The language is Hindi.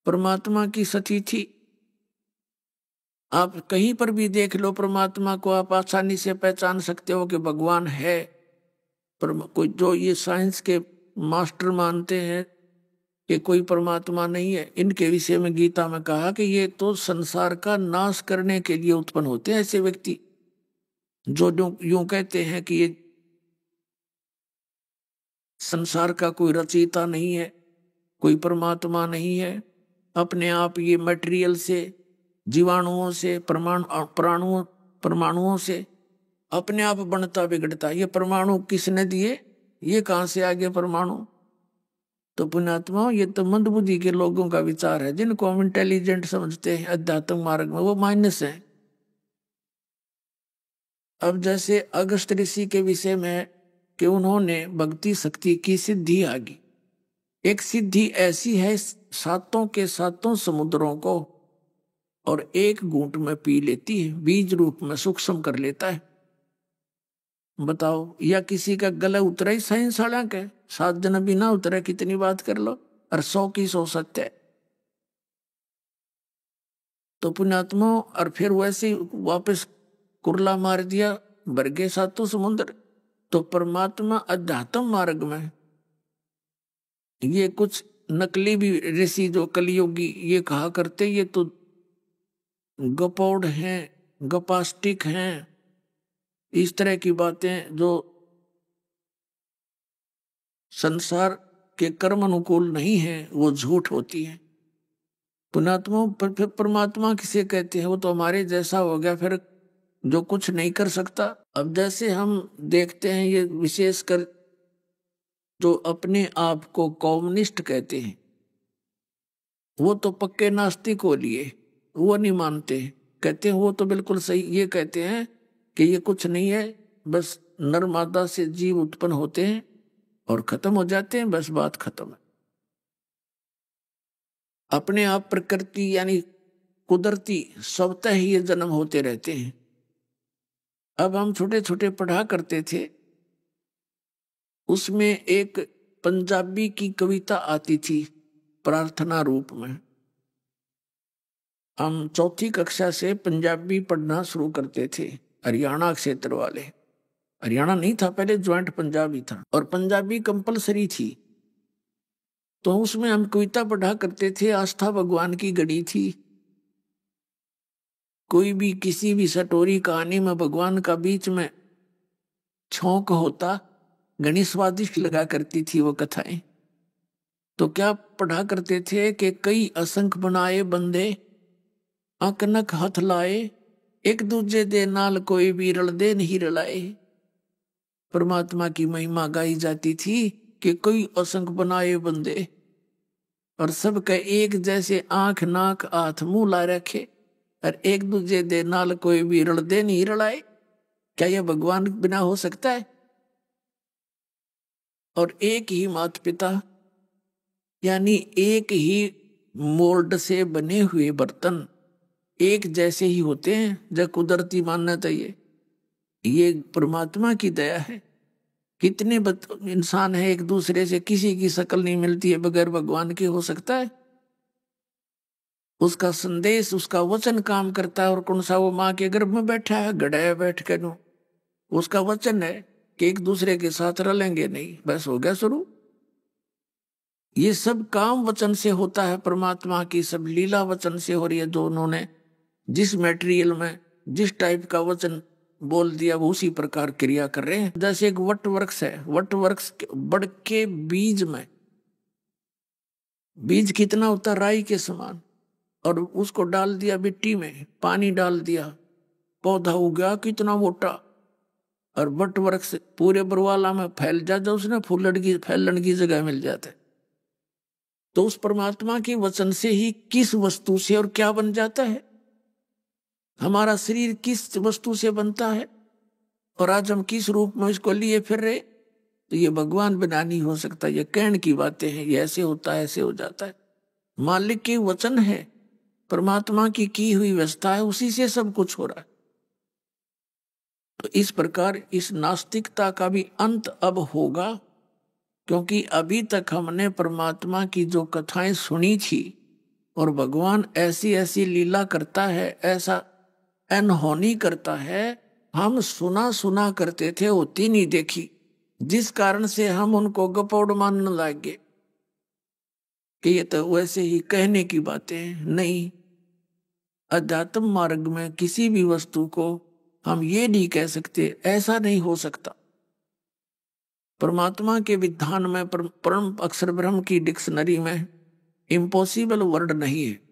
परमात्मा की सती थी। आप कहीं पर भी देख लो परमात्मा को, आप आसानी से पहचान सकते हो कि भगवान है। पर कोई जो ये साइंस के मास्टर मानते हैं कि कोई परमात्मा नहीं है, इनके विषय में गीता में कहा कि ये तो संसार का नाश करने के लिए उत्पन्न होते हैं ऐसे व्यक्ति, जो यूं कहते हैं कि ये संसार का कोई रचयिता नहीं है, कोई परमात्मा नहीं है, अपने आप ये मटेरियल से, जीवाणुओं से, परमाणुओं से अपने आप बनता बिगड़ता। ये परमाणु किसने दिए, ये कहां से आ गए परमाणु? तो पुण्यात्मा, ये तो मंदबुद्धि के लोगों का विचार है। जिनको हम इंटेलिजेंट समझते हैं अध्यात्म मार्ग में, वो माइनस है। अब जैसे अगस्त ऋषि के विषय में कि उन्होंने भक्ति शक्ति की सिद्धि आगी। एक सिद्धि ऐसी है, सातों के सातों समुद्रों को और एक घूंट में पी लेती है, बीज रूप में सूक्ष्म कर लेता है। बताओ, या किसी का गला उतरा ही साइंस वाला के 7 जन्म भी ना उतरे, कितनी बात कर लो, और 100 की 100 सत्य है। तो पुण्यात्मा, और फिर वैसे वापस कुरला मार दिया, भर गए सातों समुद्र। तो परमात्मा अध्यात्म मार्ग में ये कुछ नकली भी ऋषि जो कलियुगी ये कहा करते, ये तो गपौड़ हैं, गपास्टिक हैं, इस तरह की बातें जो संसार के कर्म अनुकूल नहीं है, वो झूठ होती है। पुणात्मा परमात्मा किसे कहते हैं? वो तो हमारे जैसा हो गया, फिर जो कुछ नहीं कर सकता। अब जैसे हम देखते हैं, ये विशेषकर जो अपने आप को कम्युनिस्ट कहते हैं, वो तो पक्के नास्तिक हो लिए, वो नहीं मानते, कहते हैं वो तो बिल्कुल सही। ये कहते हैं कि ये कुछ नहीं है, बस नर मादा से जीव उत्पन्न होते हैं और खत्म हो जाते हैं, बस बात खत्म है। अपने आप प्रकृति यानी कुदरती स्वतः ही ये जन्म होते रहते हैं। अब हम छोटे छोटे पढ़ा करते थे, उसमें एक पंजाबी की कविता आती थी प्रार्थना रूप में। हम चौथी कक्षा से पंजाबी पढ़ना शुरू करते थे, हरियाणा क्षेत्र वाले। हरियाणा नहीं था पहले, ज्वाइंट पंजाबी था, और पंजाबी कंपलसरी थी। तो उसमें हम कविता पढ़ा करते थे, आस्था भगवान की गढ़ी थी। कोई भी किसी भी सटोरी कहानी में भगवान का बीच में छौंक होता, घनी स्वादिष्ट लगा करती थी वो कथाएं। तो क्या पढ़ा करते थे कि कई असंख्य बनाए बंदे, अकनक हथ लाए, एक दूजे दे नाल कोई भी रलदे नहीं रलाए। परमात्मा की महिमा गाई जाती थी कि कोई असंख्य बनाए बंदे और सबके एक जैसे आंख नाक हाथ मुंह ला रखे, और एक दूजे दे नाल कोई भी रलदे नहीं रलाए। क्या यह भगवान बिना हो सकता है? और एक ही माता पिता यानी एक ही मोल्ड से बने हुए बर्तन एक जैसे ही होते हैं, जब कुदरती मान्यता ये परमात्मा की दया है। कितने इंसान है एक दूसरे से किसी की शक्ल नहीं मिलती है, बगैर भगवान के हो सकता है? उसका संदेश, उसका वचन काम करता है। और कौन सा वो माँ के गर्भ में बैठा है, गड़ाया बैठ के नो, उसका वचन है कि एक दूसरे के साथ रलेंगे नहीं, बस हो गया शुरू। ये सब काम वचन से होता है, परमात्मा की सब लीला वचन से हो रही है। जो उन्होंने जिस मटेरियल में जिस टाइप का वचन बोल दिया, वो उसी प्रकार क्रिया कर रहे हैं। जैसे एक वट वृक्ष है, वट वृक्ष बढ़ के बीज में, बीज कितना होता, राई के समान, और उसको डाल दिया मिट्टी में, पानी डाल दिया, पौधा उगा कितना मोटा। और वट वृक्ष पूरे बरवाला में फैल जाता, उसने फैलन की जगह मिल जाता है। तो उस परमात्मा के वचन से ही किस वस्तु से और क्या बन जाता है। हमारा शरीर किस वस्तु से बनता है और आज हम किस रूप में इसको लिए फिर रहे, तो ये भगवान बिना नहीं हो सकता। ये कहने की बातें हैं, ये ऐसे होता है, ऐसे हो जाता है। मालिक के वचन है, परमात्मा की हुई व्यवस्था है, उसी से सब कुछ हो रहा है। तो इस प्रकार इस नास्तिकता का भी अंत अब होगा, क्योंकि अभी तक हमने परमात्मा की जो कथाएं सुनी थी और भगवान ऐसी ऐसी लीला करता है, ऐसा अनहोनी करता है, हम सुना सुना करते थे, होती नहीं देखी, जिस कारण से हम उनको गपौड़ मानने लगे कि ये तो वैसे ही कहने की बातें नहीं। अध्यात्म मार्ग में किसी भी वस्तु को हम ये नहीं कह सकते ऐसा नहीं हो सकता। परमात्मा के विधान में, परम अक्षर ब्रह्म की डिक्शनरी में इम्पॉसिबल वर्ड नहीं है।